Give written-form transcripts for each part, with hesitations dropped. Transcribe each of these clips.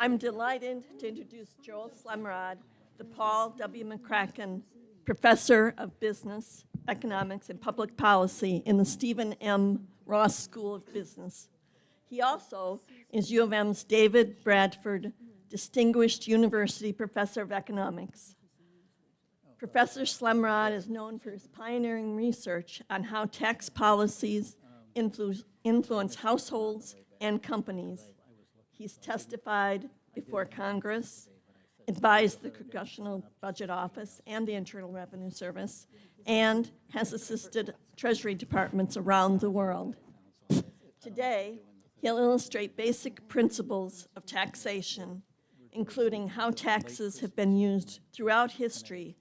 I'm delighted to introduce Joel Slemrod, the Paul W. McCracken Professor of Business, Economics, and Public Policy in the Stephen M. Ross School of Business. He also is U of M's David Bradford Distinguished University Professor of Economics. Professor Slemrod is known for his pioneering research on how tax policies influence households and companies. He's testified before Congress, advised the Congressional Budget Office and the Internal Revenue Service, and has assisted Treasury departments around the world. Today, he'll illustrate basic principles of taxation, including how taxes have been used throughout history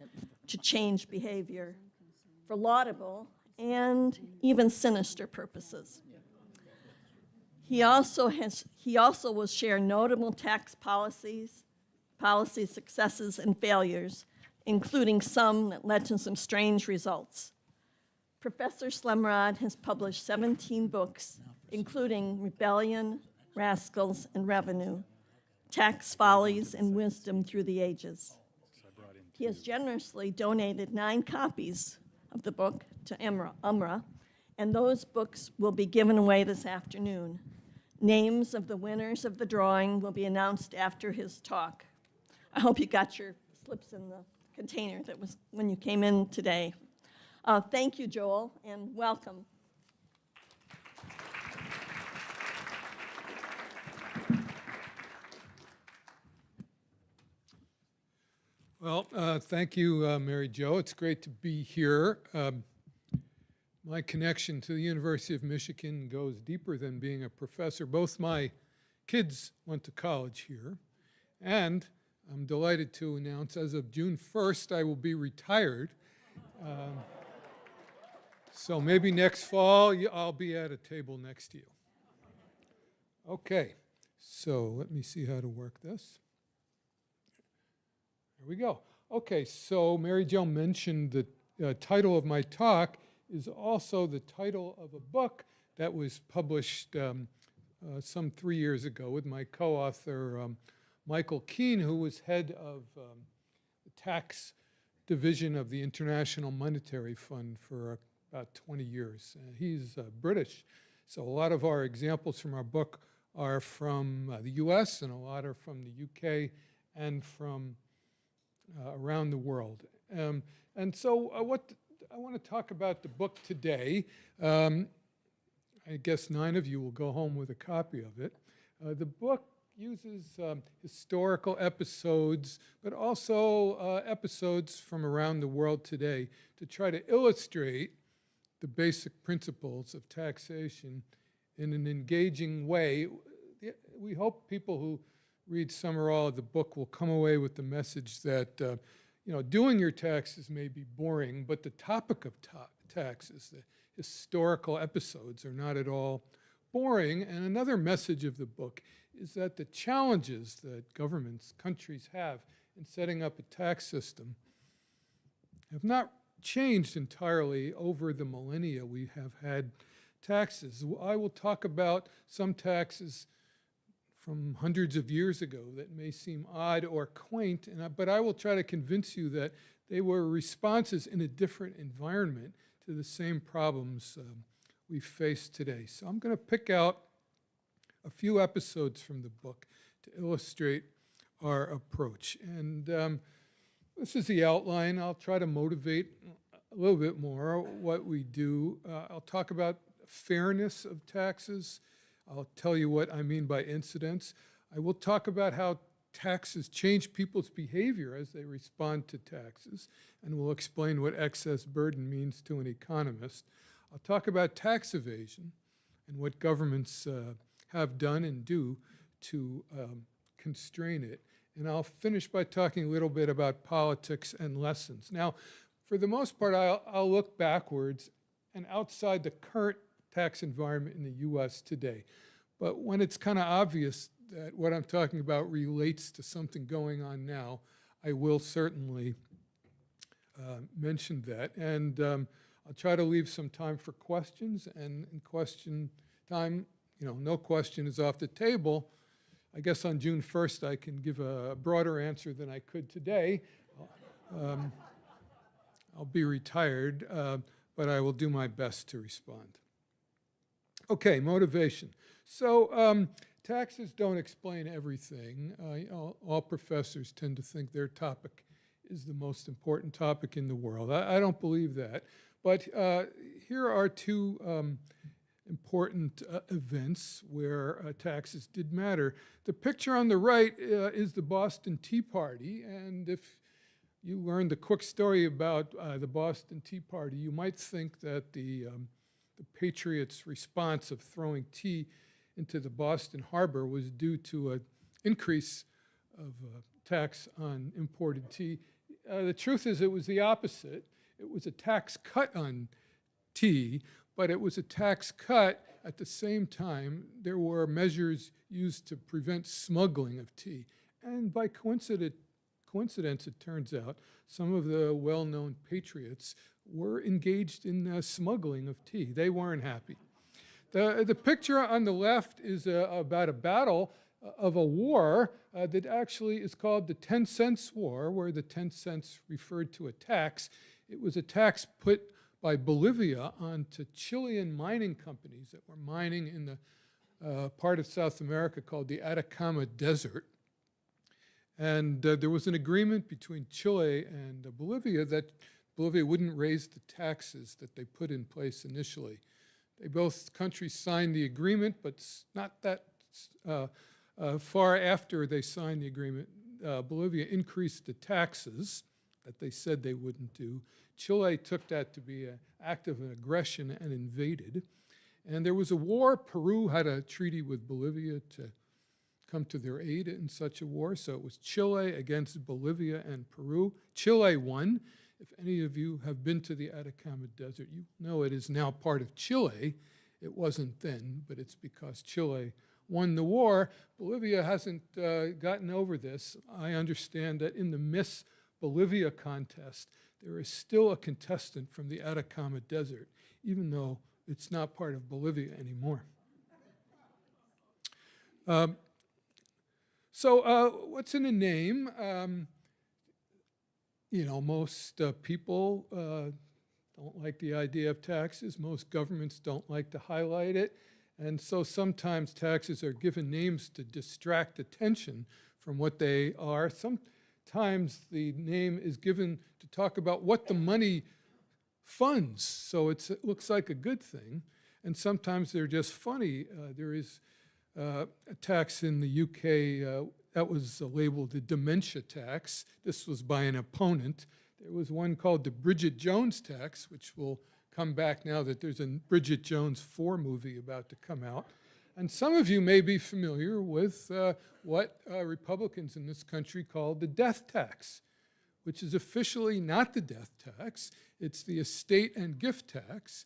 to change behavior for laudable and even sinister purposes. He also will share notable tax policy successes and failures, including some that led to some strange results. Professor Slemrod has published 17 books, including Rebellion, Rascals, and Revenue, Tax Follies and Wisdom Through the Ages. He has generously donated 9 copies of the book to UMRA, and those books will be given away this afternoon. Names of the winners of the drawing will be announced after his talk. I hope you got your slips in the container that was when you came in today. Thank you, Joel, and welcome. Well, thank you, Mary Jo. It's great to be here. My connection to the University of Michigan goes deeper than being a professor. Both my kids went to college here, and I'm delighted to announce as of June 1st, I will be retired. So maybe next fall, I'll be at a table next to you. Okay, so let me see how to work this. There we go. Okay, so Mary Jo mentioned the title of my talk is also the title of a book that was published some 3 years ago with my co-author, Michael Keene, who was head of the tax division of the International Monetary Fund for about 20 years. He's British, so a lot of our examples from our book are from the US, and a lot are from the UK and from around the world. And so what I want to talk about the book today. I guess 9 of you will go home with a copy of it. The book uses historical episodes, but also episodes from around the world today to try to illustrate the basic principles of taxation in an engaging way. We hope people who read some or all of the book will come away with the message that doing your taxes may be boring, but the topic of taxes, the historical episodes, are not at all boring. And another message of the book is that the challenges that governments, countries have in setting up a tax system have not changed entirely over the millennia we have had taxes. I will talk about some taxes from hundreds of years ago that may seem odd or quaint, but I will try to convince you that they were responses in a different environment to the same problems we face today. So I'm going to pick out a few episodes from the book to illustrate our approach. And this is the outline. I'll try to motivate a little bit more what we do. I'll talk about fairness of taxes. I'll tell you what I mean by incidence. I will talk about how taxes change people's behavior as they respond to taxes, and we'll explain what excess burden means to an economist. I'll talk about tax evasion and what governments have done and do to constrain it. And I'll finish by talking a little bit about politics and lessons. Now, for the most part, I'll look backwards and outside the current tax environment in the US today. But when it's kind of obvious that what I'm talking about relates to something going on now, I will certainly mention that. And I'll try to leave some time for questions, and in question time, no question is off the table. I guess on June 1st I can give a broader answer than I could today. I'll be retired, but I will do my best to respond. Okay, motivation. So taxes don't explain everything. All professors tend to think their topic is the most important topic in the world. I don't believe that. But here are two important events where taxes did matter. The picture on the right is the Boston Tea Party, and if you learned the quick story about the Boston Tea Party, you might think that the Patriots' response of throwing tea into the Boston Harbor was due to an increase of tax on imported tea. The truth is it was the opposite. It was a tax cut on tea, but it was a tax cut at the same time. There were measures used to prevent smuggling of tea. And by coincidence, it turns out, some of the well-known patriots were engaged in smuggling of tea. They weren't happy. The picture on the left is about a battle of a war that actually is called the 10 Cents War, where the 10 cents referred to a tax. It was a tax put by Bolivia onto Chilean mining companies that were mining in the part of South America called the Atacama Desert. And there was an agreement between Chile and Bolivia that Bolivia wouldn't raise the taxes that they put in place initially. Both countries signed the agreement, but not that far after they signed the agreement, Bolivia increased the taxes that they said they wouldn't do. Chile took that to be an act of aggression and invaded. And there was a war. Peru had a treaty with Bolivia to come to their aid in such a war. So it was Chile against Bolivia and Peru. Chile won. If any of you have been to the Atacama Desert, you know it is now part of Chile. It wasn't then, but it's because Chile won the war. Bolivia hasn't gotten over this. I understand that in the Miss Bolivia contest, there is still a contestant from the Atacama Desert, even though it's not part of Bolivia anymore. So what's in a name? Most people don't like the idea of taxes. Most governments don't like to highlight it. And so sometimes taxes are given names to distract attention from what they are. Sometimes the name is given to talk about what the money funds, so it looks like a good thing. And sometimes they're just funny. There is a tax in the UK that was labeled the dementia tax. This was by an opponent. There was one called the Bridget Jones tax, which will come back now that there's a Bridget Jones 4 movie about to come out. And some of you may be familiar with what Republicans in this country call the death tax, which is officially not the death tax. It's the estate and gift tax.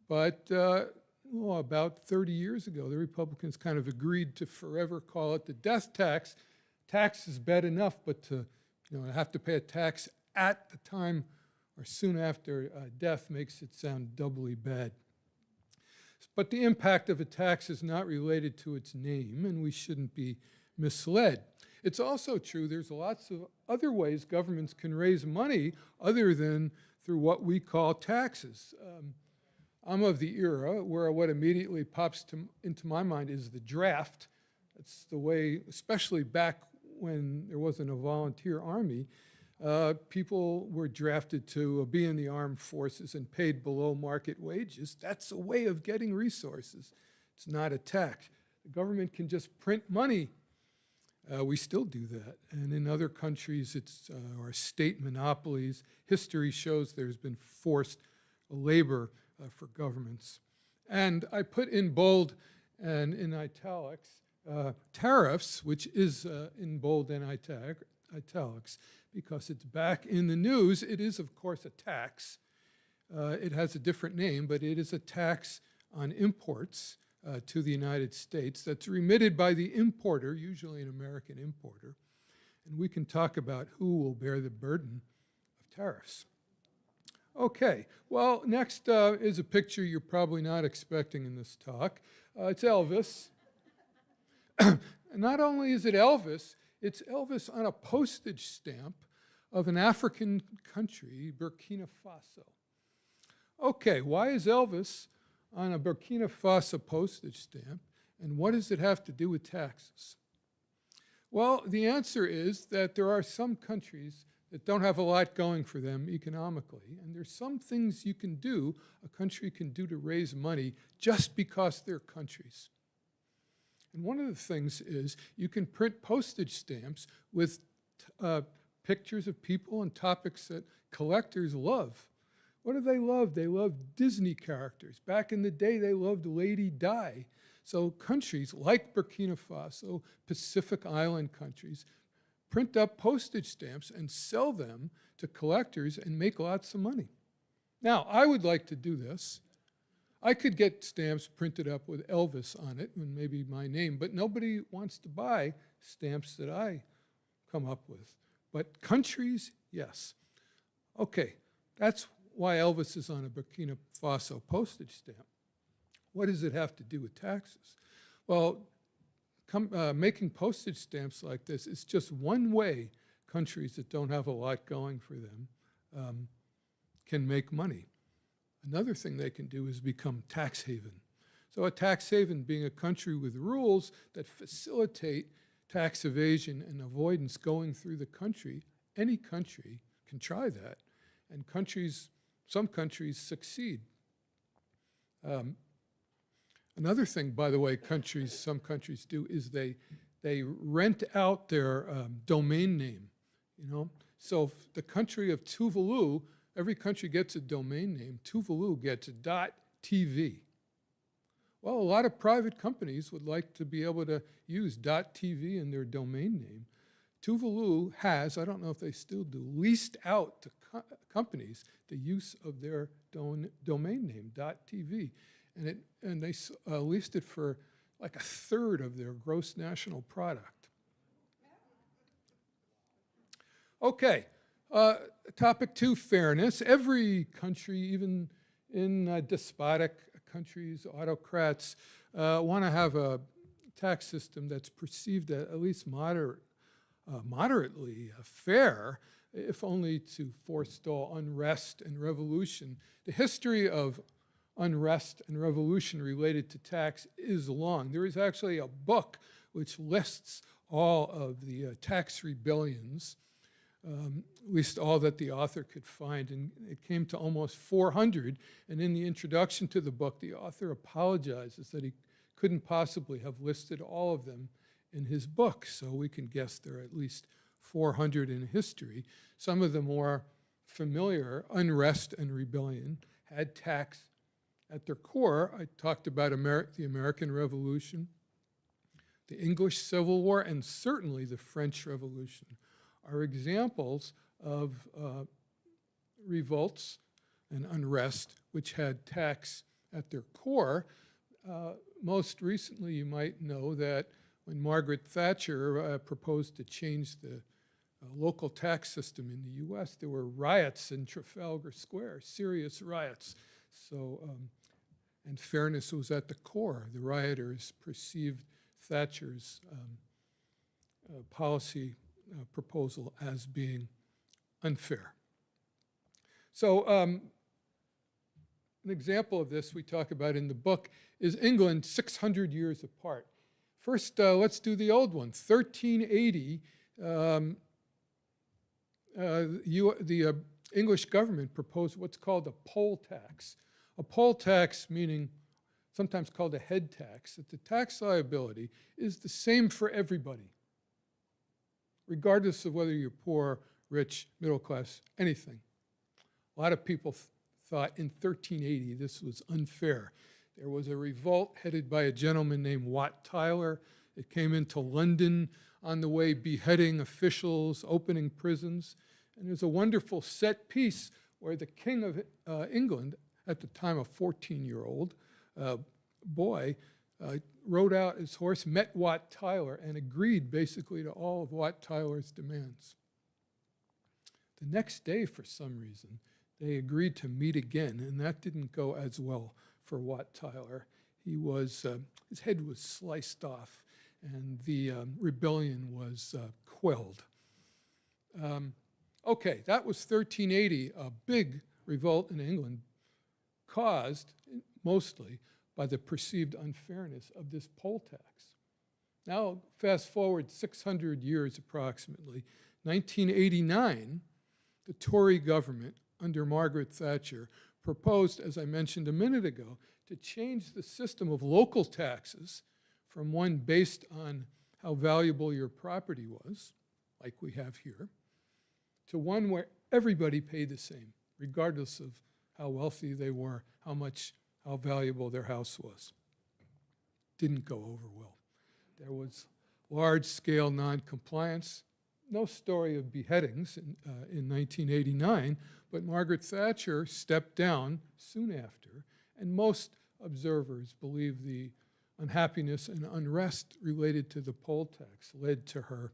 But about 30 years ago, the Republicans kind of agreed to forever call it the death tax. Tax is bad enough, but to have to pay a tax at the time or soon after death makes it sound doubly bad. But the impact of a tax is not related to its name, and we shouldn't be misled. It's also true there's lots of other ways governments can raise money other than through what we call taxes. I'm of the era where what immediately pops into my mind is the draft. That's the way, especially back when there wasn't a volunteer army, people were drafted to be in the armed forces and paid below market wages. That's a way of getting resources. It's not a tax. The government can just print money. We still do that. And in other countries, it's our state monopolies. History shows there's been forced labor for governments. And I put in bold and in italics tariffs, which is in bold and italics, because it's back in the news. It is, of course, a tax. It has a different name, but it is a tax on imports to the United States that's remitted by the importer, usually an American importer. And we can talk about who will bear the burden of tariffs. Okay, well, next is a picture you're probably not expecting in this talk. It's Elvis. And not only is it Elvis, it's Elvis on a postage stamp of an African country, Burkina Faso. Okay, why is Elvis on a Burkina Faso postage stamp, and what does it have to do with taxes? Well, the answer is that there are some countries that don't have a lot going for them economically, and there's some things you can do, a country can do to raise money just because they're countries. And one of the things is you can print postage stamps with pictures of people and topics that collectors love. What do they love? They love Disney characters. Back in the day, they loved Lady Di. So countries like Burkina Faso, Pacific Island countries, print up postage stamps and sell them to collectors and make lots of money. Now, I would like to do this. I could get stamps printed up with Elvis on it and maybe my name, but nobody wants to buy stamps that I come up with. But countries, yes. Okay, that's why Elvis is on a Burkina Faso postage stamp. What does it have to do with taxes? Well, making postage stamps like this is just one way countries that don't have a lot going for them can make money. Another thing they can do is become tax haven. So a tax haven being a country with rules that facilitate tax evasion and avoidance going through the country. Any country can try that, and some countries succeed. Another thing, by the way, some countries do is they rent out their domain name. So the country of Tuvalu, every country gets a domain name. Tuvalu gets .tv. Well, a lot of private companies would like to be able to use .tv in their domain name. Tuvalu has, I don't know if they still do, leased out to companies the use of their domain name, .tv. And they leased it for like 1/3 of their gross national product. Okay, topic 2, fairness. Every country, even in despotic countries, autocrats, want to have a tax system that's perceived at least moderately fair, if only to forestall unrest and revolution. The history of unrest and revolution related to tax is long. There is actually a book which lists all of the tax rebellions, at least all that the author could find, and it came to almost 400. And in the introduction to the book, the author apologizes that he couldn't possibly have listed all of them in his book, so we can guess there are at least 400 in history. Some of the more familiar, unrest and rebellion, had tax at their core. I talked about the American Revolution, the English Civil War, and certainly the French Revolution are examples of revolts and unrest which had tax at their core. Most recently, you might know that when Margaret Thatcher proposed to change the local tax system in the US, there were riots in Trafalgar Square, serious riots. So, and fairness was at the core. The rioters perceived Thatcher's policy proposal as being unfair. So an example of this we talk about in the book is England 600 years apart. First, let's do the old one. 1380, the English government proposed what's called a poll tax. A poll tax meaning sometimes called a head tax, that the tax liability is the same for everybody, regardless of whether you're poor, rich, middle class, anything. A lot of people thought in 1380 this was unfair. There was a revolt headed by a gentleman named Wat Tyler. It came into London on the way beheading officials, opening prisons. And there's a wonderful set piece where the King of England, at the time a 14-year-old boy, rode out his horse, met Wat Tyler, and agreed basically to all of Wat Tyler's demands. The next day, for some reason, they agreed to meet again, and that didn't go as well for Wat Tyler. His head was sliced off, and the rebellion was quelled. Okay, that was 1380, a big revolt in England caused mostly by the perceived unfairness of this poll tax. Now, fast forward 600 years approximately, 1989, the Tory government under Margaret Thatcher proposed, as I mentioned a minute ago, to change the system of local taxes from one based on how valuable your property was, like we have here, to one where everybody paid the same, regardless of how wealthy they were, how valuable their house was. Didn't go over well. There was large-scale non-compliance. No story of beheadings in 1989, but Margaret Thatcher stepped down soon after, and most observers believe the unhappiness and unrest related to the poll tax led to her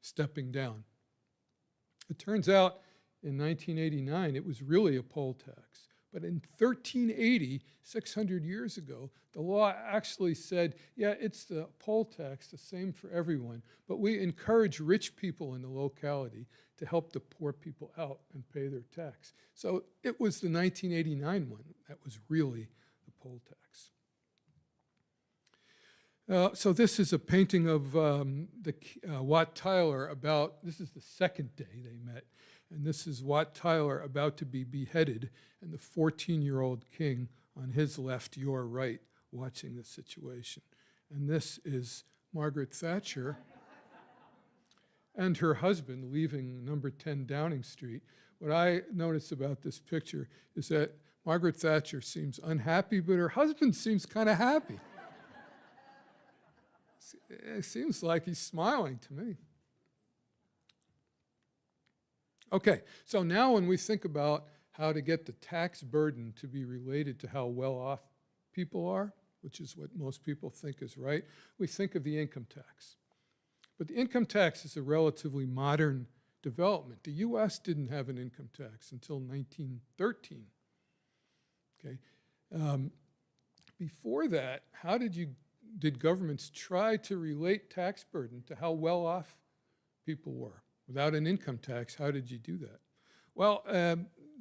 stepping down. It turns out in 1989 it was really a poll tax. But in 1380, 600 years ago, the law actually said, yeah, it's the poll tax, the same for everyone, but we encourage rich people in the locality to help the poor people out and pay their tax. So it was the 1989 one that was really the poll tax. So this is a painting of Wat Tyler about, this is the second day they met, and this is Wat Tyler about to be beheaded, and the 14-year-old king on his left, your right, watching the situation. And this is Margaret Thatcher and her husband leaving number 10 Downing Street. What I notice about this picture is that Margaret Thatcher seems unhappy, but her husband seems kind of happy. It seems like he's smiling to me. Okay, so now when we think about how to get the tax burden to be related to how well off people are, which is what most people think is right, we think of the income tax. But the income tax is a relatively modern development. The US didn't have an income tax until 1913. Okay. Before that, how did governments try to relate tax burden to how well off people were? Without an income tax, how did you do that? Well,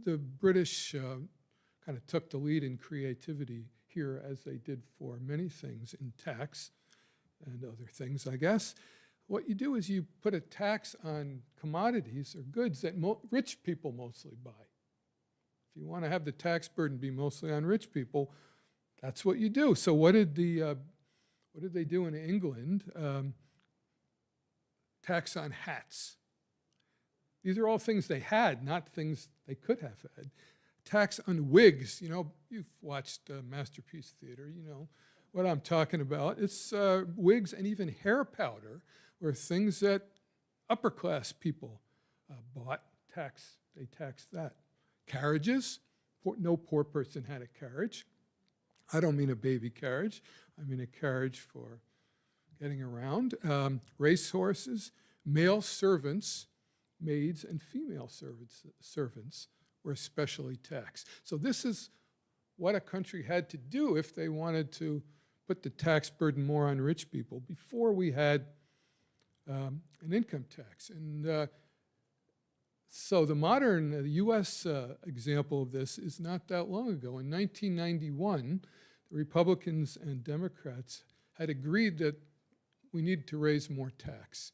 the British kind of took the lead in creativity here, as they did for many things in tax and other things, I guess. What you do is you put a tax on commodities or goods that rich people mostly buy. If you want to have the tax burden be mostly on rich people, that's what you do. So what did they do in England? Tax on hats. These are all things they had, not things they could have had. Tax on wigs. You know, you've watched Masterpiece Theater. You know what I'm talking about. It's wigs and even hair powder were things that upper class people bought. They taxed that. Carriages. No poor person had a carriage. I don't mean a baby carriage. I mean a carriage for getting around. Racehorses, male servants, maids, and female servants were especially taxed. So this is what a country had to do if they wanted to put the tax burden more on rich people before we had an income tax. And so the modern US example of this is not that long ago. In 1991, the Republicans and Democrats had agreed that we needed to raise more tax.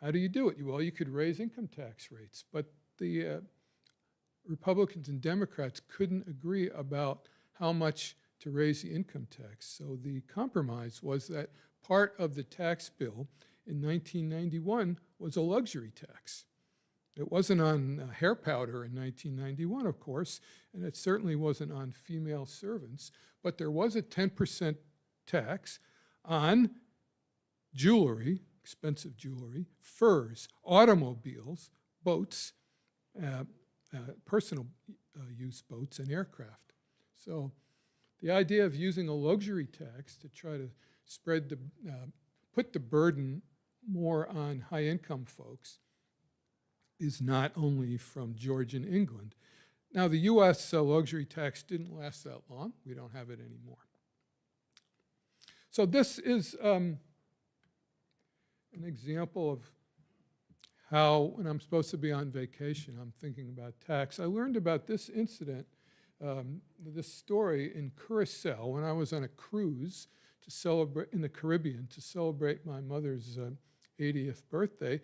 How do you do it? Well, you could raise income tax rates, but the Republicans and Democrats couldn't agree about how much to raise the income tax. So the compromise was that part of the tax bill in 1991 was a luxury tax. It wasn't on hair powder in 1991, of course, and it certainly wasn't on female servants, but there was a 10% tax on jewelry, expensive jewelry, furs, automobiles, boats, personal use boats, and aircraft. So the idea of using a luxury tax to try to put the burden more on high-income folks is not only from Georgian England. Now, the US luxury tax didn't last that long. We don't have it anymore. So this is an example of how, when I'm supposed to be on vacation, I'm thinking about tax. I learned about this incident, this story in Curacao when I was on a cruise to celebrate in the Caribbean to celebrate my mother's 80th birthday.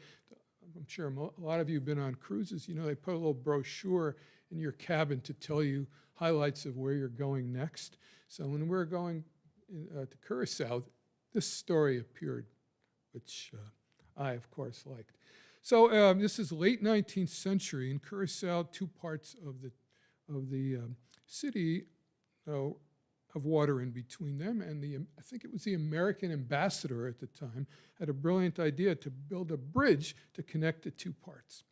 I'm sure a lot of you have been on cruises. You know, they put a little brochure in your cabin to tell you highlights of where you're going next. So when we were going to Curacao, this story appeared, which I, of course, liked. So this is late 19th century in Curacao. Two parts of the city have water in between them, and I think it was the American ambassador at the time had a brilliant idea to build a bridge to connect the two parts.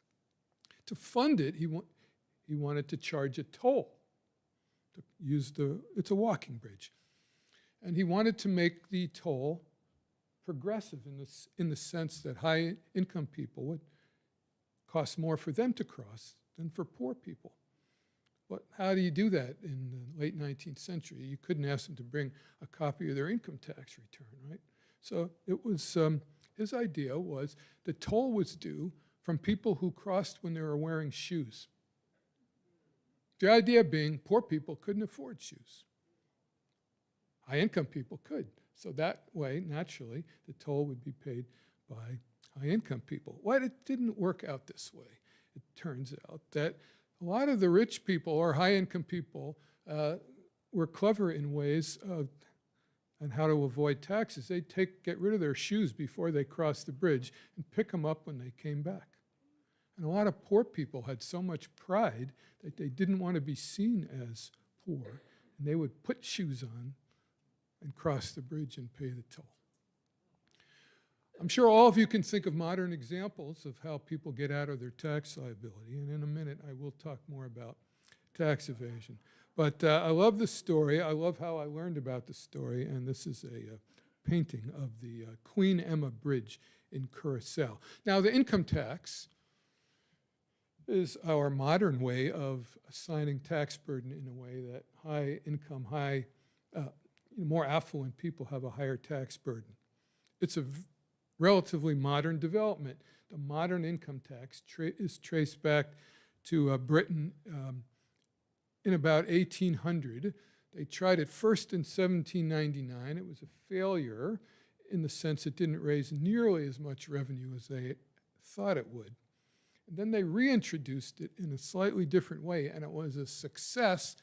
To fund it, he wanted to charge a toll to use it's a walking bridge, and he wanted to make the toll progressive in the sense that high-income people would cost more for them to cross than for poor people. But how do you do that in the late 19th century? You couldn't ask them to bring a copy of their income tax return, right? So it was his idea was the toll was due from people who crossed when they were wearing shoes. The idea being poor people couldn't afford shoes. High-income people could. So that way, naturally, the toll would be paid by high-income people. Well, it didn't work out this way. It turns out that a lot of the rich people or high-income people were clever in ways on how to avoid taxes. They'd get rid of their shoes before they crossed the bridge and pick them up when they came back. And a lot of poor people had so much pride that they didn't want to be seen as poor, and they would put shoes on and cross the bridge and pay the toll. I'm sure all of you can think of modern examples of how people get out of their tax liability, and in a minute I will talk more about tax evasion. But I love this story. I love how I learned about the story, and this is a painting of the Queen Emma Bridge in Curacao. Now, the income tax is our modern way of assigning tax burden in a way that high-income, more affluent people have a higher tax burden. It's a relatively modern development. The modern income tax is traced back to Britain in about 1800. They tried it first in 1799. It was a failure in the sense it didn't raise nearly as much revenue as they thought it would. And then they reintroduced it in a slightly different way, and it was a success.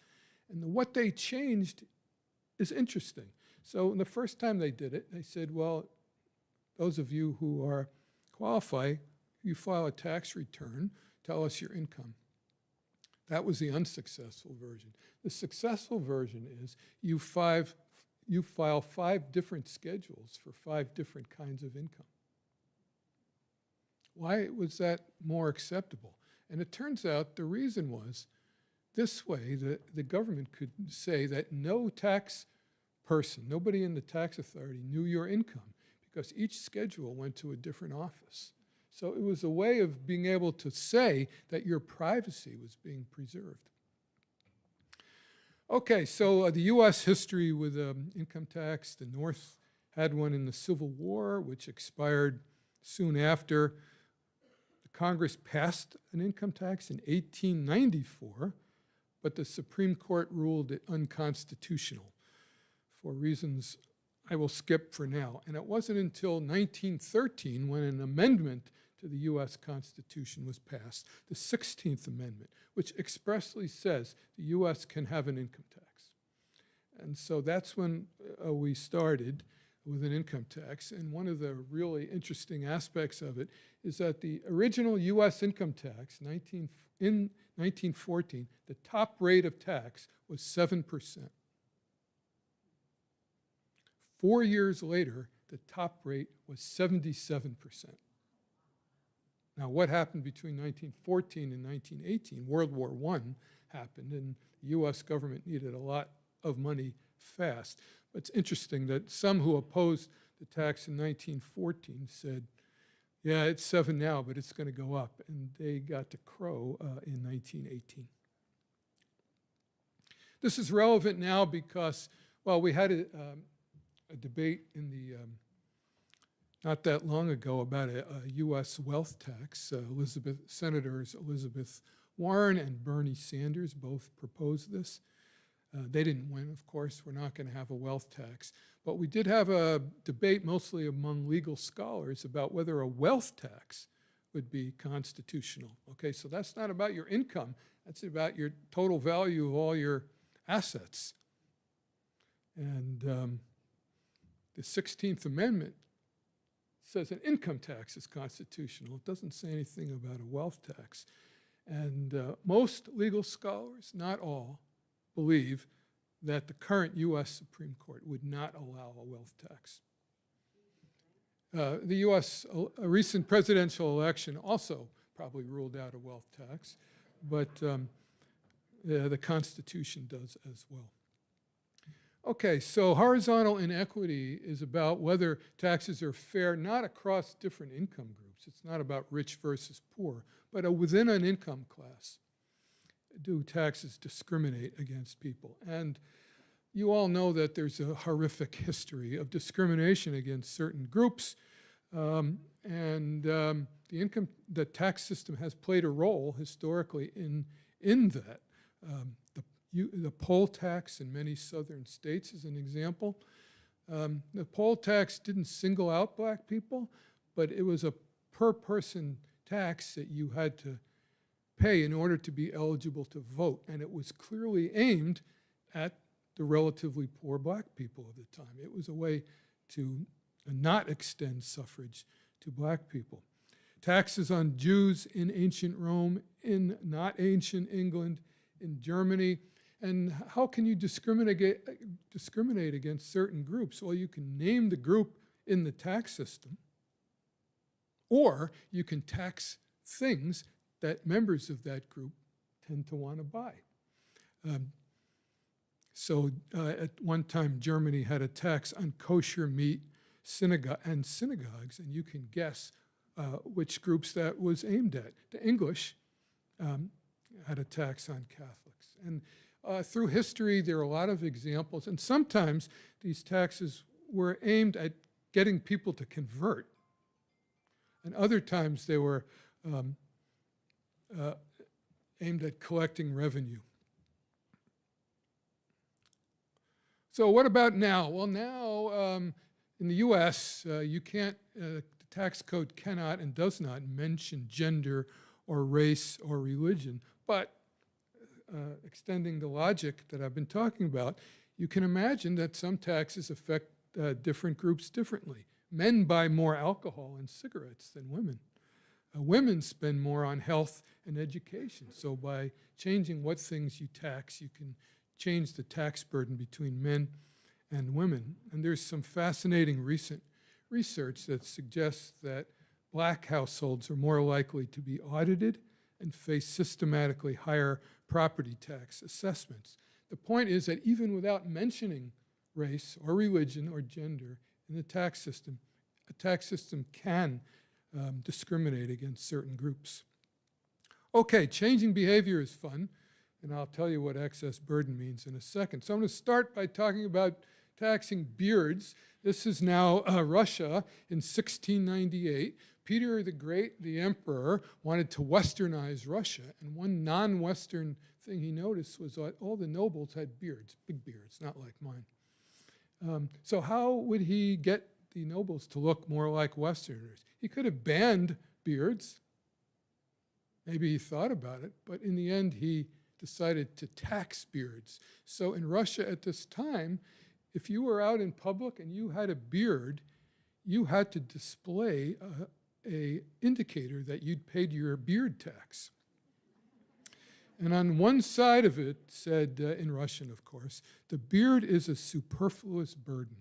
And what they changed is interesting. So the first time they did it, they said, well, those of you who qualify, you file a tax return, tell us your income. That was the unsuccessful version. The successful version is you file 5 different schedules for 5 different kinds of income. Why was that more acceptable? And it turns out the reason was this way the government could say that no tax person, nobody in the tax authority knew your income because each schedule went to a different office. So it was a way of being able to say that your privacy was being preserved. Okay, so the U.S. history with income tax, the North had one in the Civil War, which expired soon after. The Congress passed an income tax in 1894, but the Supreme Court ruled it unconstitutional for reasons I will skip for now. And it wasn't until 1913 when an amendment to the U.S. Constitution was passed, the 16th Amendment, which expressly says the U.S. can have an income tax. And so that's when we started with an income tax. And one of the really interesting aspects of it is that the original U.S. income tax in 1914, the top rate of tax was 7%. 4 years later, the top rate was 77%. Now, what happened between 1914 and 1918? World War I happened, and the U.S. government needed a lot of money fast. But it's interesting that some who opposed the tax in 1914 said, yeah, it's 7 now, but it's going to go up. And they got to crow in 1918. This is relevant now because, well, we had a debate in the not that long ago about a U.S. wealth tax. Senators Elizabeth Warren and Bernie Sanders both proposed this. They didn't win, of course. We're not going to have a wealth tax. But we did have a debate, mostly among legal scholars, about whether a wealth tax would be constitutional. Okay, so that's not about your income. That's about your total value of all your assets. And the 16th Amendment says an income tax is constitutional. It doesn't say anything about a wealth tax. And most legal scholars, not all, believe that the current U.S. Supreme Court would not allow a wealth tax. The U.S. A recent presidential election also probably ruled out a wealth tax, but the Constitution does as well. Okay, so horizontal inequity is about whether taxes are fair, not across different income groups. It's not about rich versus poor, but within an income class. Do taxes discriminate against people? And you all know that there's a horrific history of discrimination against certain groups, the tax system has played a role historically in that. The poll tax in many southern states is an example. The poll tax didn't single out black people, but it was a per-person tax that you had to pay in order to be eligible to vote, and it was clearly aimed at the relatively poor black people of the time. It was a way to not extend suffrage to black people. Taxes on Jews in ancient Rome, in not ancient England, in Germany. And how can you discriminate against certain groups? Well, you can name the group in the tax system, or you can tax things that members of that group tend to want to buy. At one time, Germany had a tax on kosher meat and synagogues, and you can guess which groups that was aimed at. The English had a tax on Catholics. And through history, there are a lot of examples, and sometimes these taxes were aimed at getting people to convert, and other times they were aimed at collecting revenue. So what about now? Well, now in the US, the tax code cannot and does not mention gender or race or religion, but extending the logic that I've been talking about, you can imagine that some taxes affect different groups differently. Men buy more alcohol and cigarettes than women. Women spend more on health and education. So by changing what things you tax, you can change the tax burden between men and women. And there's some fascinating recent research that suggests that black households are more likely to be audited and face systematically higher property tax assessments. The point is that even without mentioning race or religion or gender in the tax system, a tax system can discriminate against certain groups. Okay, changing behavior is fun, and I'll tell you what excess burden means in a second. So I'm going to start by talking about taxing beards. This is now Russia in 1698. Peter the Great, the emperor, wanted to westernize Russia, and one non-Western thing he noticed was that all the nobles had beards, big beards, not like mine. So how would he get the nobles to look more like Westerners? He could have banned beards. Maybe he thought about it, but in the end he decided to tax beards. So in Russia at this time, if you were out in public and you had a beard, you had to display a indicator that you'd paid your beard tax. And on one side of it said, in Russian of course, the beard is a superfluous burden.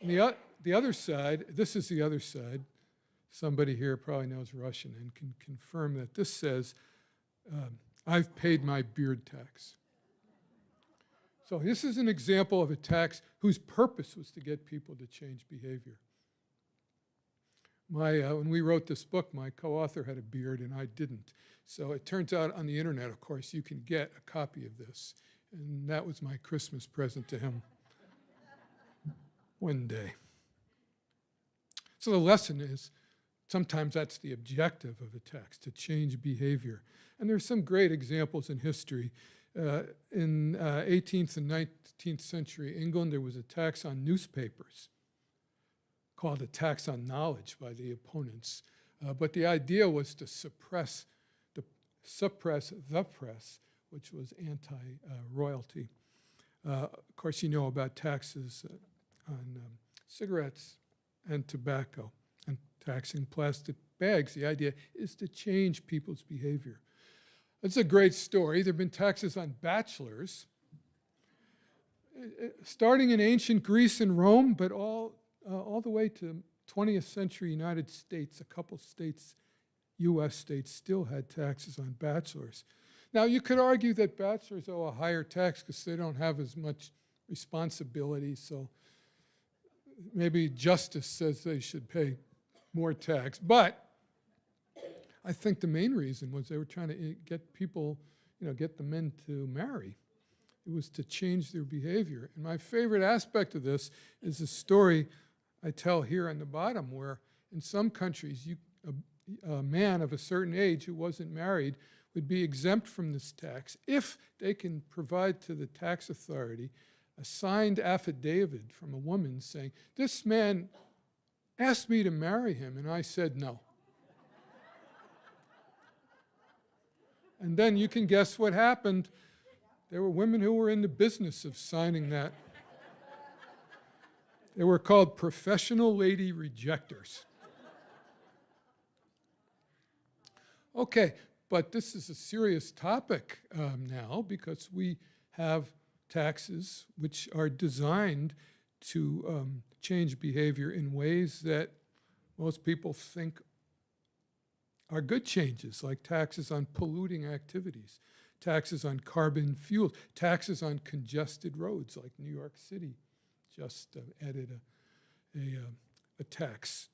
And the other side, this is the other side. Somebody here probably knows Russian and can confirm that this says, I've paid my beard tax. So this is an example of a tax whose purpose was to get people to change behavior. When we wrote this book, my co-author had a beard and I didn't. So it turns out on the internet, of course, you can get a copy of this. And that was my Christmas present to him one day. So the lesson is, sometimes that's the objective of a tax, to change behavior. And there's some great examples in history. In 18th and 19th century England, there was a tax on newspapers called a tax on knowledge by the opponents. But the idea was to suppress the press, which was anti-royalty. Of course, you know about taxes on cigarettes and tobacco and taxing plastic bags. The idea is to change people's behavior. It's a great story. There have been taxes on bachelors, starting in ancient Greece and Rome, but all the way to 20th century United States. A couple states, U.S. states, still had taxes on bachelors. Now, you could argue that bachelors owe a higher tax because they don't have as much responsibility, so maybe justice says they should pay more tax. But I think the main reason was they were trying to get people, get the men to marry. It was to change their behavior. And my favorite aspect of this is the story I tell here on the bottom, where in some countries, a man of a certain age who wasn't married would be exempt from this tax if they can provide to the tax authority a signed affidavit from a woman saying, "This man asked me to marry him, and I said no." And then you can guess what happened. There were women who were in the business of signing that. They were called professional lady rejectors. Okay, but this is a serious topic now, because we have taxes which are designed to change behavior in ways that most people think are good changes, like taxes on polluting activities, taxes on carbon fuels, taxes on congested roads, like New York City just added a tax.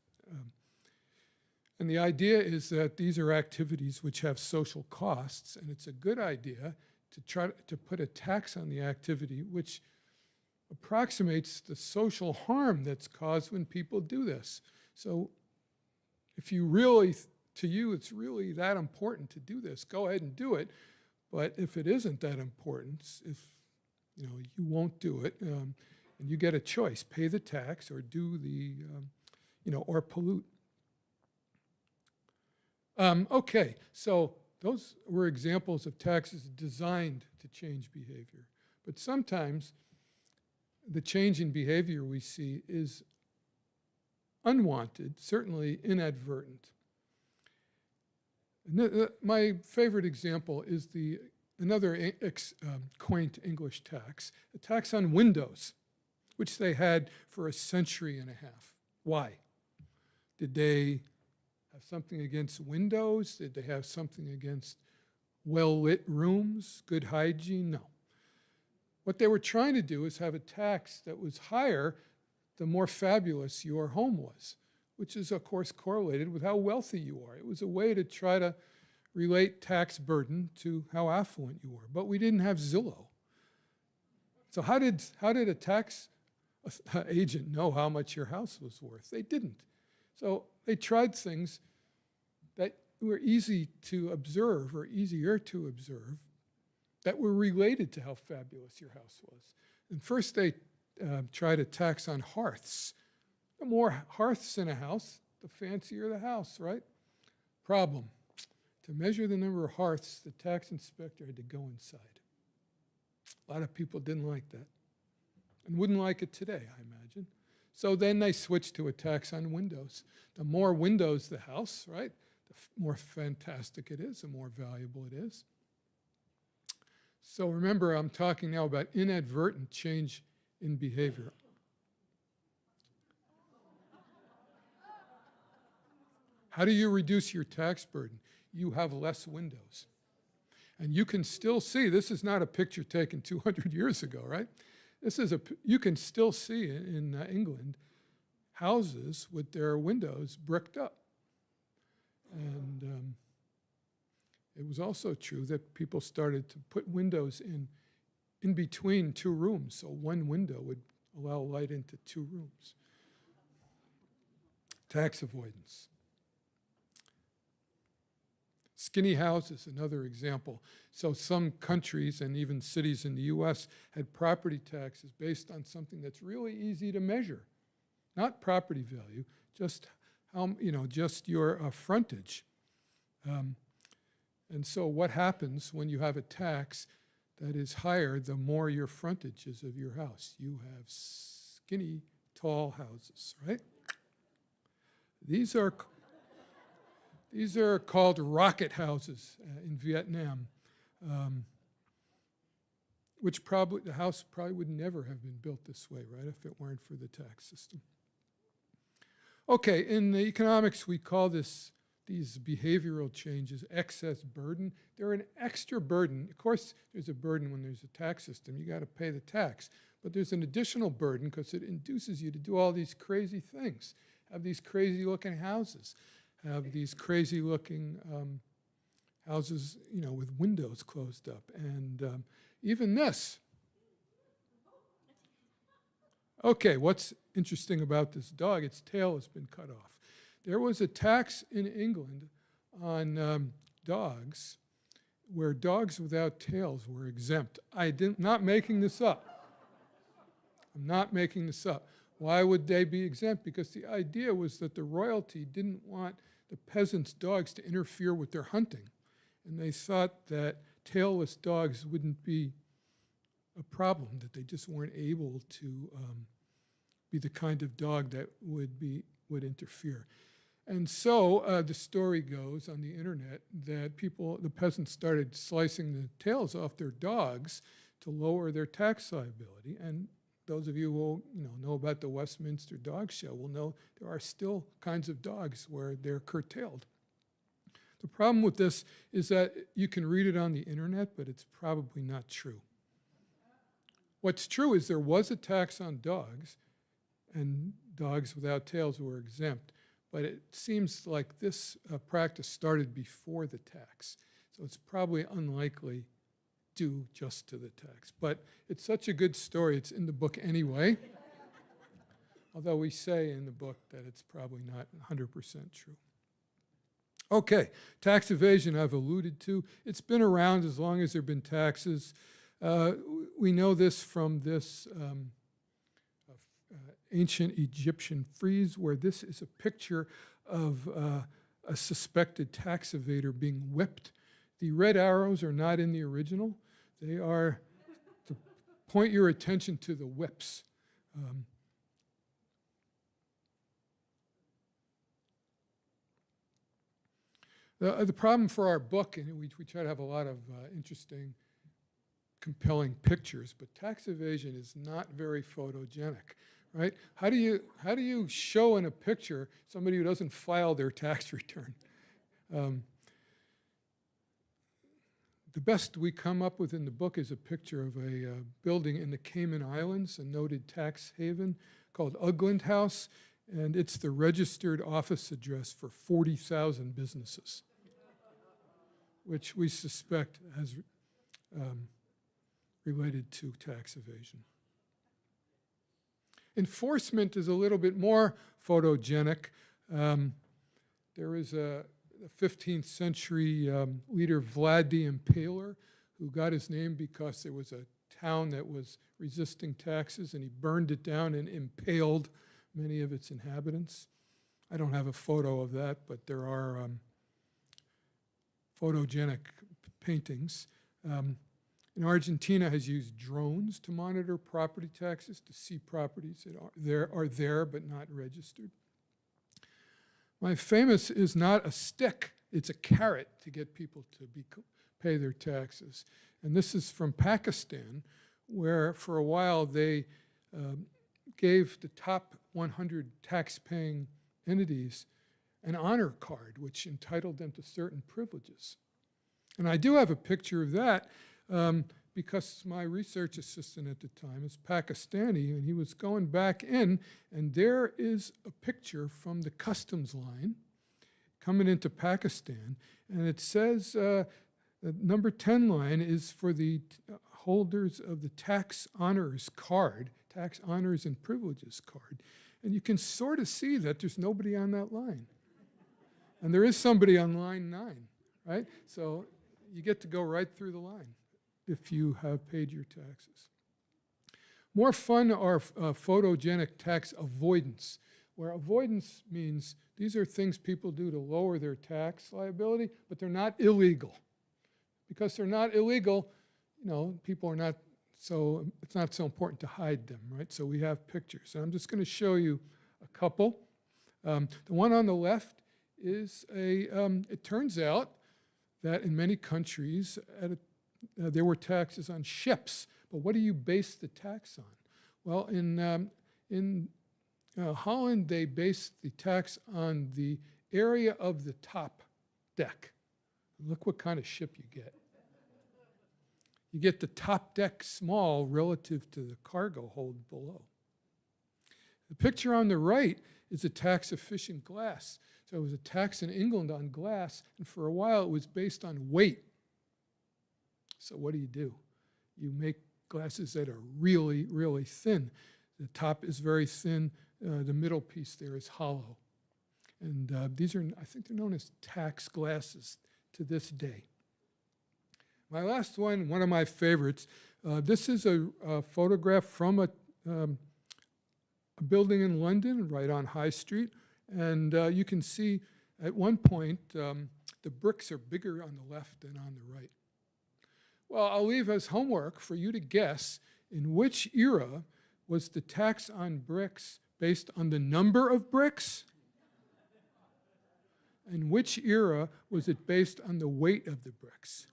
And the idea is that these are activities which have social costs, and it's a good idea to try to put a tax on the activity which approximates the social harm that's caused when people do this. So if you really, to you, it's really that important to do this, go ahead and do it. But if it isn't that important, if you won't do it, and you get a choice, pay the tax or do the, or pollute. Okay, so those were examples of taxes designed to change behavior. But sometimes the change in behavior we see is unwanted, certainly inadvertent. And my favorite example is another quaint English tax, a tax on windows, which they had for a century and a half. Why? Did they have something against windows? Did they have something against well-lit rooms, good hygiene? No. What they were trying to do is have a tax that was higher the more fabulous your home was, which is, of course, correlated with how wealthy you are. It was a way to try to relate tax burden to how affluent you were. But we didn't have Zillow. So how did a tax agent know how much your house was worth? They didn't. So they tried things that were easy to observe or easier to observe that were related to how fabulous your house was. And first they tried a tax on hearths. The more hearths in a house, the fancier the house, right? Problem. To measure the number of hearths, the tax inspector had to go inside. A lot of people didn't like that and wouldn't like it today, I imagine. So then they switched to a tax on windows. The more windows the house, right, the more fantastic it is, the more valuable it is. So remember, I'm talking now about inadvertent change in behavior. How do you reduce your tax burden? You have less windows. And you can still see, this is not a picture taken 200 years ago, right? You can still see in England houses with their windows bricked up. And it was also true that people started to put windows in in between two rooms, so one window would allow light into two rooms. Tax avoidance. Skinny houses, another example. So some countries and even cities in the US had property taxes based on something that's really easy to measure. Not property value, just how, just your frontage. And so what happens when you have a tax that is higher, the more your frontage is of your house? You have skinny, tall houses, right? These are called rocket houses in Vietnam, which the house probably would never have been built this way, right, if it weren't for the tax system. Okay, in the economics, we call these behavioral changes excess burden. They're an extra burden. Of course, there's a burden when there's a tax system. You got to pay the tax. But there's an additional burden because it induces you to do all these crazy things, have these crazy-looking houses, have these crazy-looking houses, with windows closed up. And even this. Okay, what's interesting about this dog? Its tail has been cut off. There was a tax in England on dogs where dogs without tails were exempt. Not making this up. I'm not making this up. Why would they be exempt? Because the idea was that the royalty didn't want the peasants' dogs to interfere with their hunting. And they thought that tailless dogs wouldn't be a problem, that they just weren't able to be the kind of dog that would interfere. And so the story goes on the internet that the peasants started slicing the tails off their dogs to lower their tax liability. And those of you who know about the Westminster Dog Show will know there are still kinds of dogs where they're curtailed. The problem with this is that you can read it on the internet, but it's probably not true. What's true is there was a tax on dogs, and dogs without tails were exempt. But it seems like this practice started before the tax. So it's probably unlikely due just to the tax. But it's such a good story, it's in the book anyway. Although we say in the book that it's probably not 100% true. Okay, tax evasion I've alluded to. It's been around as long as there have been taxes. We know this from this ancient Egyptian frieze, where this is a picture of a suspected tax evader being whipped. The red arrows are not in the original. They are to point your attention to the whips. The problem for our book, and we try to have a lot of interesting, compelling pictures, but tax evasion is not very photogenic. Right? How do you show in a picture somebody who doesn't file their tax return? The best we come up with in the book is a picture of a building in the Cayman Islands, a noted tax haven called Ugland House, and it's the registered office address for 40,000 businesses, which we suspect has related to tax evasion. Enforcement is a little bit more photogenic. There is a 15th century leader, Vlad the Impaler, who got his name because there was a town that was resisting taxes, and he burned it down and impaled many of its inhabitants. I don't have a photo of that, but there are photogenic paintings. Argentina has used drones to monitor property taxes, to see properties that are there but not registered. My famous is not a stick, it's a carrot to get people to pay their taxes. And this is from Pakistan, where for a while they gave the top 100 tax-paying entities an honor card, which entitled them to certain privileges. And I do have a picture of that. Because my research assistant at the time is Pakistani, and he was going back in, and there is a picture from the customs line coming into Pakistan, and it says the number 10 line is for the holders of the tax honors card, tax honors and privileges card. And you can sort of see that there's nobody on that line. And there is somebody on line 9, right? So you get to go right through the line if you have paid your taxes. More fun are photogenic tax avoidance, where avoidance means these are things people do to lower their tax liability, but they're not illegal. Because they're not illegal, people are not so, it's not so important to hide them, right? So we have pictures. And I'm just going to show you a couple. The one on the left is it turns out that in many countries, there were taxes on ships. But what do you base the tax on? Well, in Holland, they based the tax on the area of the top deck. Look what kind of ship you get. You get the top deck small relative to the cargo hold below. The picture on the right is a tax of fishing glass. So it was a tax in England on glass, and for a while it was based on weight. So what do? You make glasses that are really, really thin. The top is very thin. The middle piece there is hollow. And these are, I think they're known as tax glasses to this day. My last one of my favorites, this is a photograph from a building in London, right on High Street. And you can see at one point, the bricks are bigger on the left than on the right. Well, I'll leave as homework for you to guess in which era was the tax on bricks based on the number of bricks? And which era was it based on the weight of the bricks?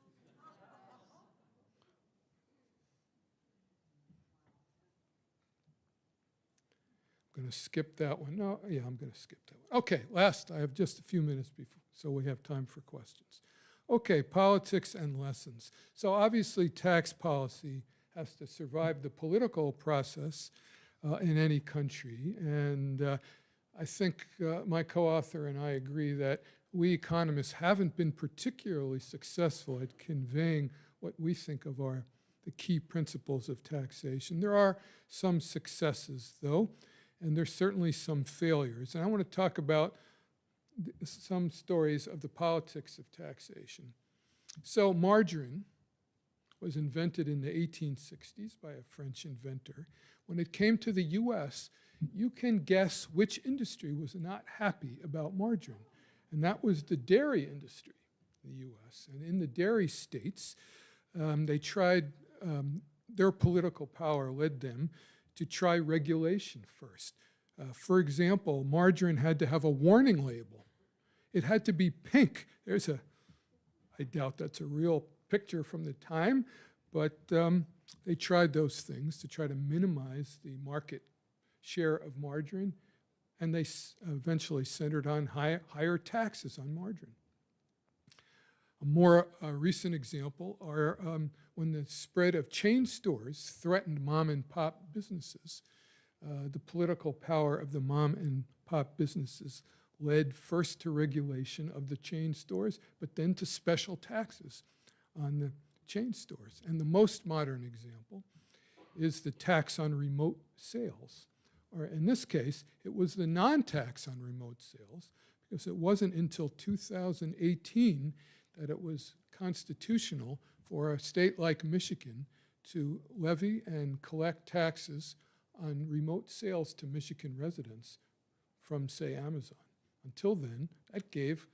I'm going to skip that one. No, yeah, I'm going to skip that one. Okay, last, I have just a few minutes before, so we have time for questions. Okay, politics and lessons. So obviously tax policy has to survive the political process in any country. And I think my co-author and I agree that we economists haven't been particularly successful at conveying what we think of are the key principles of taxation. There are some successes, though, and there's certainly some failures. And I want to talk about some stories of the politics of taxation. So margarine was invented in the 1860s by a French inventor. When it came to the US, you can guess which industry was not happy about margarine. And that was the dairy industry in the US. And in the dairy states, they tried, their political power led them to try regulation first. For example, margarine had to have a warning label. It had to be pink. I doubt that's a real picture from the time, but they tried those things to try to minimize the market share of margarine, and they eventually centered on higher taxes on margarine. A more recent example are when the spread of chain stores threatened mom and pop businesses. The political power of the mom and pop businesses led first to regulation of the chain stores, but then to special taxes on the chain stores. And the most modern example is the tax on remote sales. Or in this case, it was the non-tax on remote sales, because it wasn't until 2018 that it was constitutional for a state like Michigan to levy and collect taxes on remote sales to Michigan residents from, say, Amazon. Until then, that gave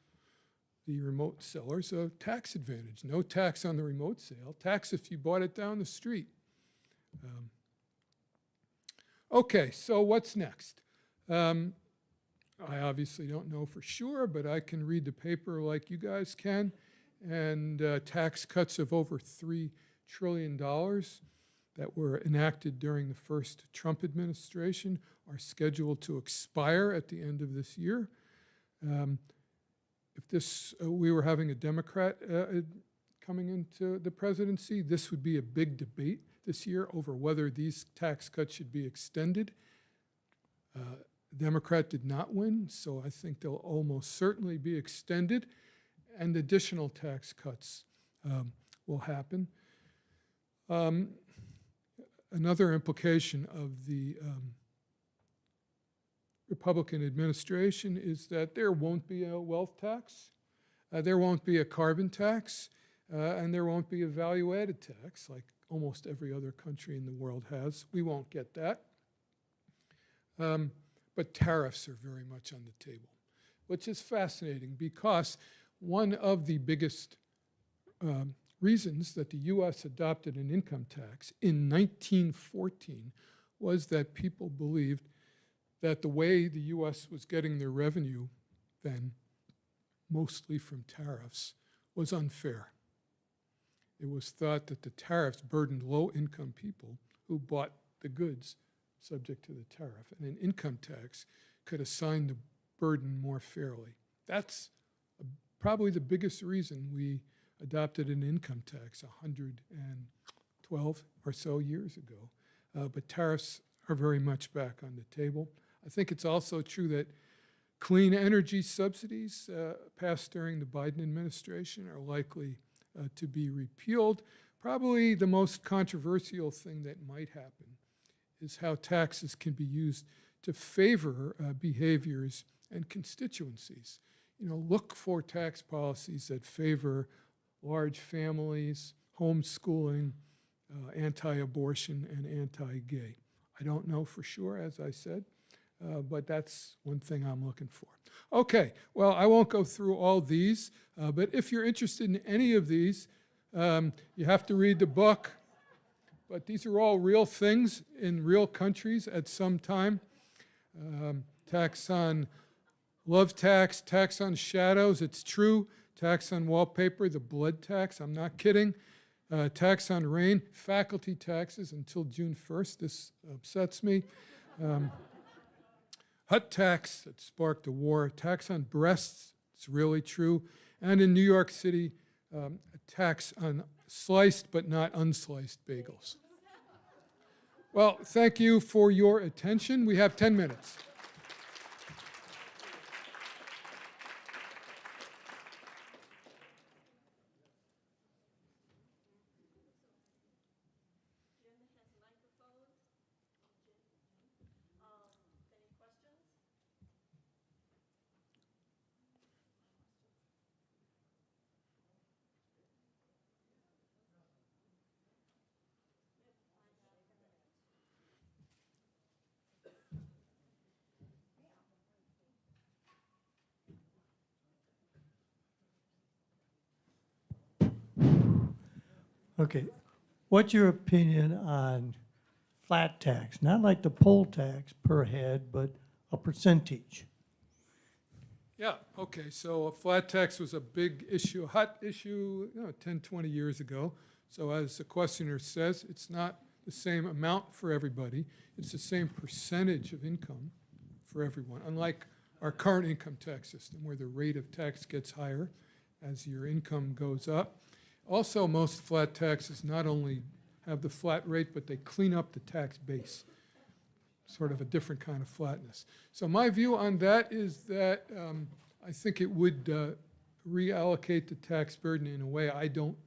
the remote sellers a tax advantage. No tax on the remote sale, tax if you bought it down the street. Okay, so what's next? I obviously don't know for sure, but I can read the paper like you guys can. And tax cuts of over $3 trillion that were enacted during the first Trump administration are scheduled to expire at the end of this year. If we were having a Democrat coming into the presidency, this would be a big debate this year over whether these tax cuts should be extended. The Democrat did not win, so I think they'll almost certainly be extended, and additional tax cuts will happen. Another implication of the Republican administration is that there won't be a wealth tax, there won't be a carbon tax, and there won't be a value-added tax like almost every other country in the world has. We won't get that. But tariffs are very much on the table, which is fascinating because one of the biggest reasons that the U.S. adopted an income tax in 1914 was that people believed that the way the U.S. was getting their revenue then, mostly from tariffs, was unfair. It was thought that the tariffs burdened low-income people who bought the goods subject to the tariff, and an income tax could assign the burden more fairly. That's probably the biggest reason we adopted an income tax 112 or so years ago. But tariffs are very much back on the table. I think it's also true that clean energy subsidies passed during the Biden administration are likely to be repealed. Probably the most controversial thing that might happen is how taxes can be used to favor behaviors and constituencies. You know, look for tax policies that favor large families, homeschooling, anti-abortion, and anti-gay. I don't know for sure, as I said, but that's one thing I'm looking for. Okay, well, I won't go through all these, but if you're interested in any of these, you have to read the book. But these are all real things in real countries at some time. Tax on love tax, tax on shadows, it's true. Tax on wallpaper, the blood tax, I'm not kidding. Tax on rain, faculty taxes until June 1st, this upsets me. Hut tax that sparked a war, tax on breasts, it's really true. And in New York City, a tax on sliced but not unsliced bagels. Well, thank you for your attention. We have 10 minutes. Okay, what's your opinion on flat tax? Not like the poll tax per head, but a percentage. Yeah, okay, so a flat tax was a big issue, a hot issue 10, 20 years ago. So as the questioner says, it's not the same amount for everybody. It's the same percentage of income for everyone, unlike our current income tax system where the rate of tax gets higher as your income goes up. Also, most flat taxes not only have the flat rate, but they clean up the tax base, sort of a different kind of flatness. So my view on that is that I think it would reallocate the tax burden in a way I don't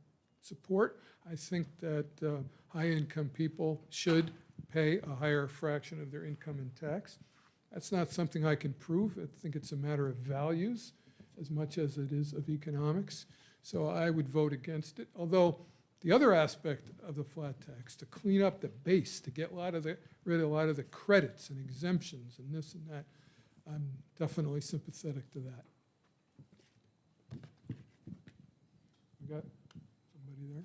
support. I think that high-income people should pay a higher fraction of their income in tax. That's not something I can prove. I think it's a matter of values as much as it is of economics. So I would vote against it. Although the other aspect of the flat tax, to clean up the base, to get rid of a lot of the credits and exemptions and this and that, I'm definitely sympathetic to that. We got somebody there?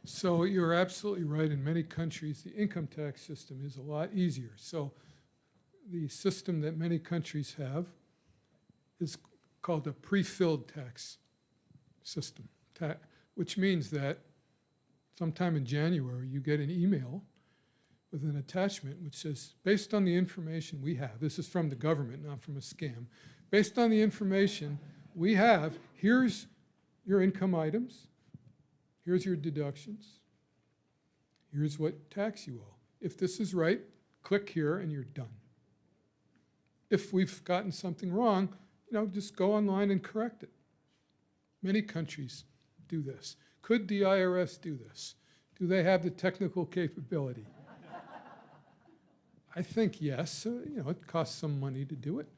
So you're absolutely right. In many countries, the income tax system is a lot easier. So the system that many countries have is called a pre-filled tax system, which means that sometime in January, you get an email with an attachment which says, based on the information we have, this is from the government, not from a scam, based on the information we have, here's your income items, here's your deductions, here's what tax you owe. If this is right, click here and you're done. If we've gotten something wrong, just go online and correct it. Many countries do this. Could the IRS do this? Do they have the technical capability? I think yes. It costs some money to do it.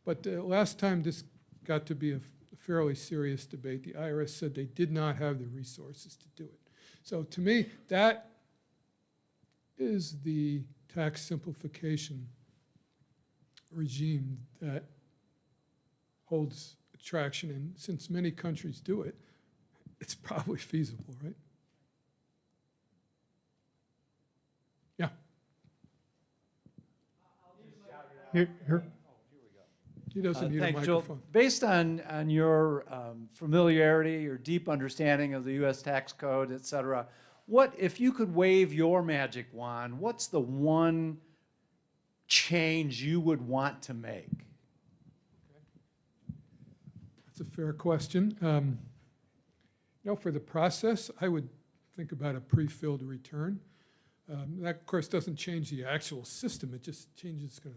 But last time this got to be a fairly serious debate, the IRS said they did not have the resources to do it. So to me, that is the tax simplification regime that holds traction. And since many countries do it, it's probably feasible, right? Yeah. Here, He doesn't need a Thanks, Joel. microphone. Based on your familiarity, your deep understanding of the U.S. tax code, et cetera, what, if you could wave your magic wand, what's the one change you would want to make? That's a fair question. For the process, I would think about a pre-filled return. That, of course, doesn't change the actual system. It just changes the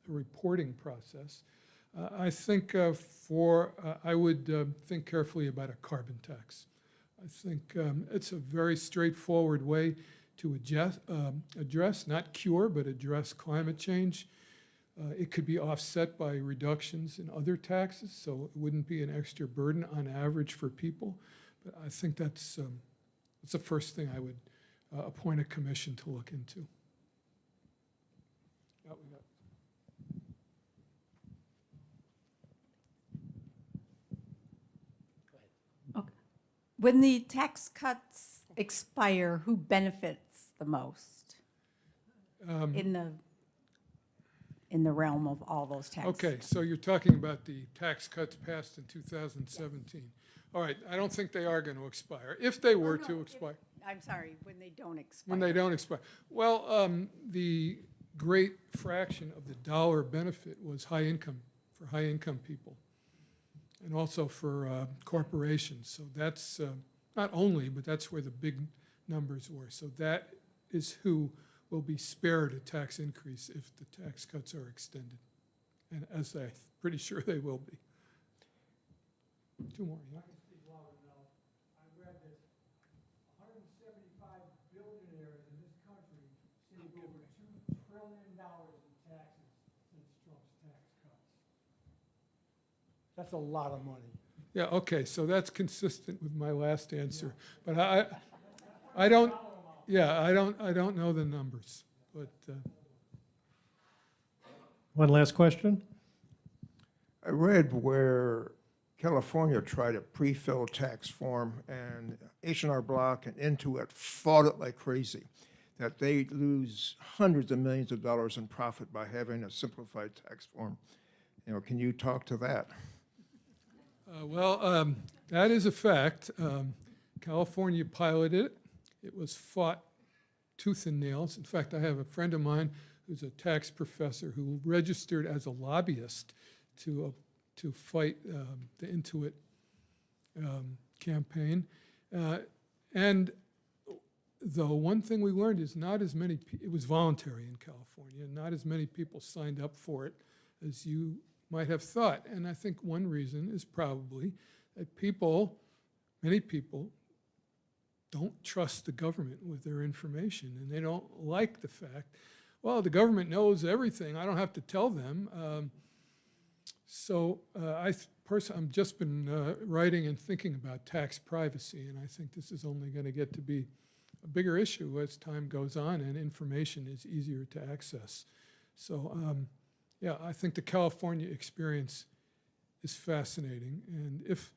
reporting process. I think I would think carefully about a carbon tax. I think it's a very straightforward way to address, not cure, but address climate change. It could be offset by reductions in other taxes, so it wouldn't be an extra burden on average for people. But I think that's the first thing I would appoint a commission to look into. When the tax cuts expire, who benefits the most in the realm of all those tax? Okay, so you're talking about the tax cuts passed in 2017. All right, I don't think they are going to expire. If they were to expire. I'm sorry, when they don't expire. When they don't expire. Well, the great fraction of the dollar benefit was high income people, and also for corporations. So that's not only, but that's where the big numbers were. So that is who will be spared a tax increase if the tax cuts are extended, and as I'm pretty sure they will be. Two more, yeah. I read that 175 billionaires in this country saved over $2 trillion in taxes since Trump's tax cuts. That's a lot of money. Yeah, okay, so that's consistent with my last answer. But I don't know the numbers, but. One last question. I read where California tried a pre-filled tax form, and H&R Block and Intuit fought it like crazy, that they lose hundreds of millions of dollars in profit by having a simplified tax form. Can you talk to that? That is a fact. California piloted it. It was fought tooth and nails. In fact, I have a friend of mine who's a tax professor who registered as a lobbyist to fight the Intuit campaign. And the one thing we learned is not as many, it was voluntary in California, and not as many people signed up for it as you might have thought. And I think one reason is probably that many people don't trust the government with their information, and they don't like the fact, well, the government knows everything, I don't have to tell them. I've just been writing and thinking about tax privacy, and I think this is only going to get to be a bigger issue as time goes on and information is easier to access. So I think the California experience is fascinating. And if,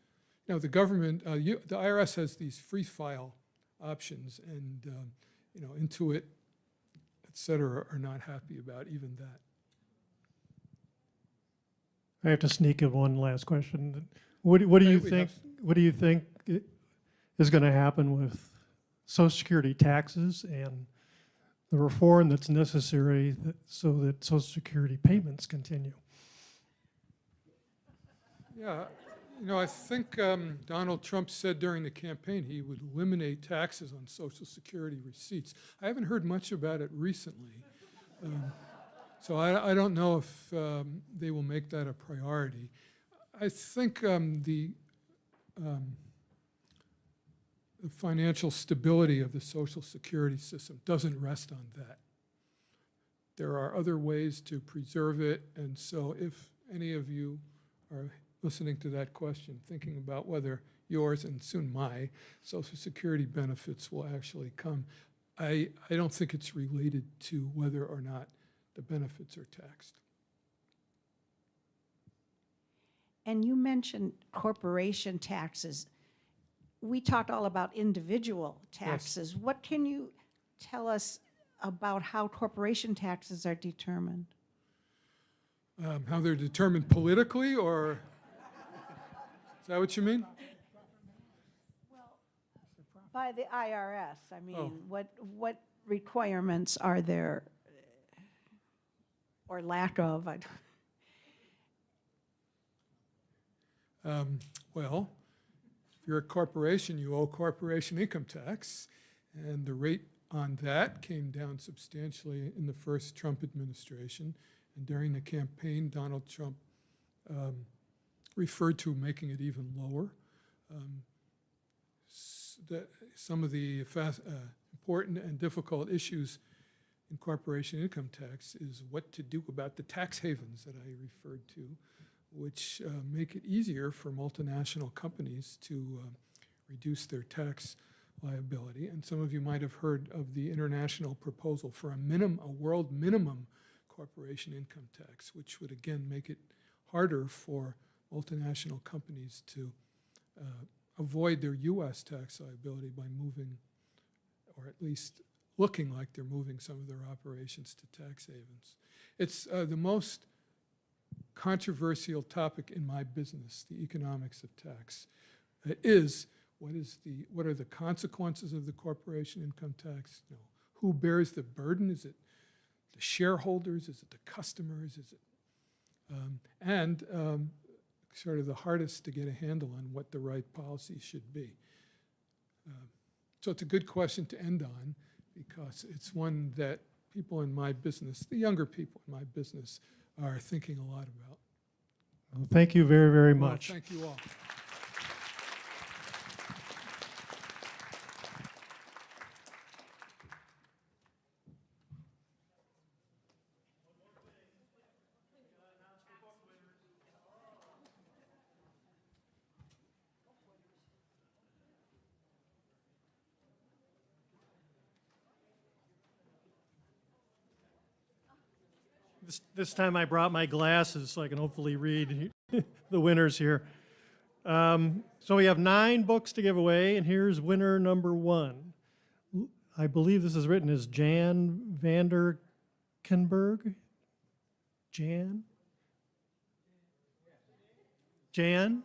the government, the IRS has these free file options, and, Intuit, et cetera, are not happy about even that. I have to sneak in one last question. What do you We think, have- what do you think is going to happen with Social Security taxes and the reform that's necessary so that Social Security payments continue? Yeah, I think Donald Trump said during the campaign he would eliminate taxes on Social Security receipts. I haven't heard much about it recently. So I don't know if they will make that a priority. I think the financial stability of the Social Security system doesn't rest on that. There are other ways to preserve it, and so if any of you are listening to that question, thinking about whether yours and soon my Social Security benefits will actually come, I don't think it's related to whether or not the benefits are taxed. And you mentioned corporation taxes. We talked all about individual taxes. What can you tell us about how corporation taxes are determined? How they're determined politically, or is that what you mean? By the IRS, I mean, Oh. what requirements are there, or lack of? Well, if you're a corporation, you owe corporation income tax, and the rate on that came down substantially in the first Trump administration. And during the campaign, Donald Trump referred to making it even lower. Some of the important and difficult issues in corporation income tax is what to do about the tax havens that I referred to, which make it easier for multinational companies to reduce their tax liability. And some of you might have heard of the international proposal for a world minimum corporation income tax, which would again make it harder for multinational companies to avoid their U.S. tax liability by moving, or at least looking like they're moving some of their operations to tax havens. It's the most controversial topic in my business, the economics of tax. It is what are the consequences of the corporation income tax? Who bears the burden? Is it the shareholders? Is it the customers? Is it sort of the hardest to get a handle on what the right policy should be. So it's a good question to end on, because it's one that people in my business, the younger people in my business, are thinking a lot about. Well, thank you very, very Well, much. thank you all. This time I brought my glasses so I can hopefully read the winners here. So we have 9 books to give away, and here's winner number 1. I believe this is written as Jan Vanderkenberg. Jan? Jan?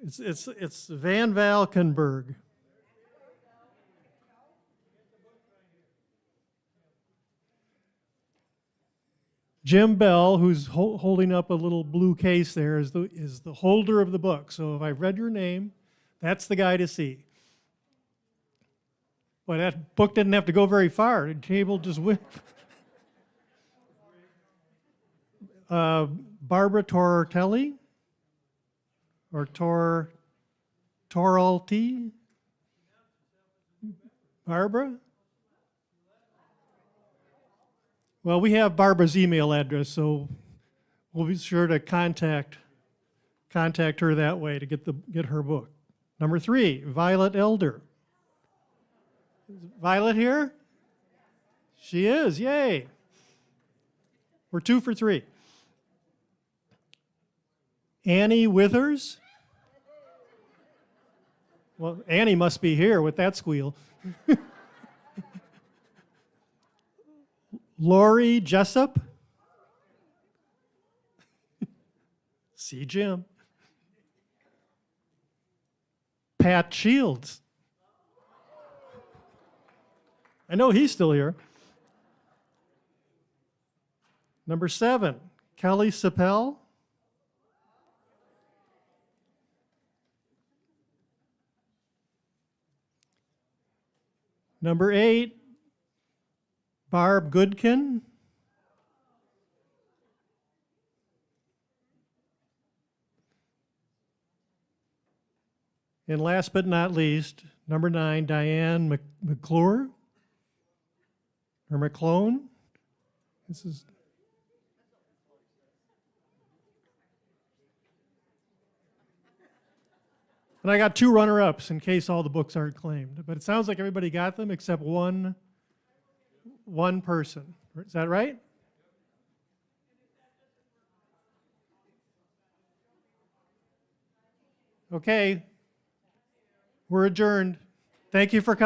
It's Van Valkenburg. Jim Bell, who's holding up a little blue case there, is the holder of the book. So if I've read your name, that's the guy to see. But that book didn't have to go very far. The table just went. Barbara Tortelli, or Toralti? Barbara? Well, we have Barbara's email address, so we'll be sure to contact her that way to get her book. Number 3, Violet Elder. Is Violet here? She is, yay. We're 2 for 3. Annie Withers. Well, Annie must be here with that squeal. Lori Jessup. See Jim. Pat Shields. I know he's still here. Number 7, Kelly Sapel. Number 8, Barb Goodkin. And last but not least, number 9, Diane McClure, or McClone. This is. And I got 2 runner-ups in case all the books aren't claimed. But it sounds like everybody got them except one person. Is that right? Okay. We're adjourned. Thank you for coming.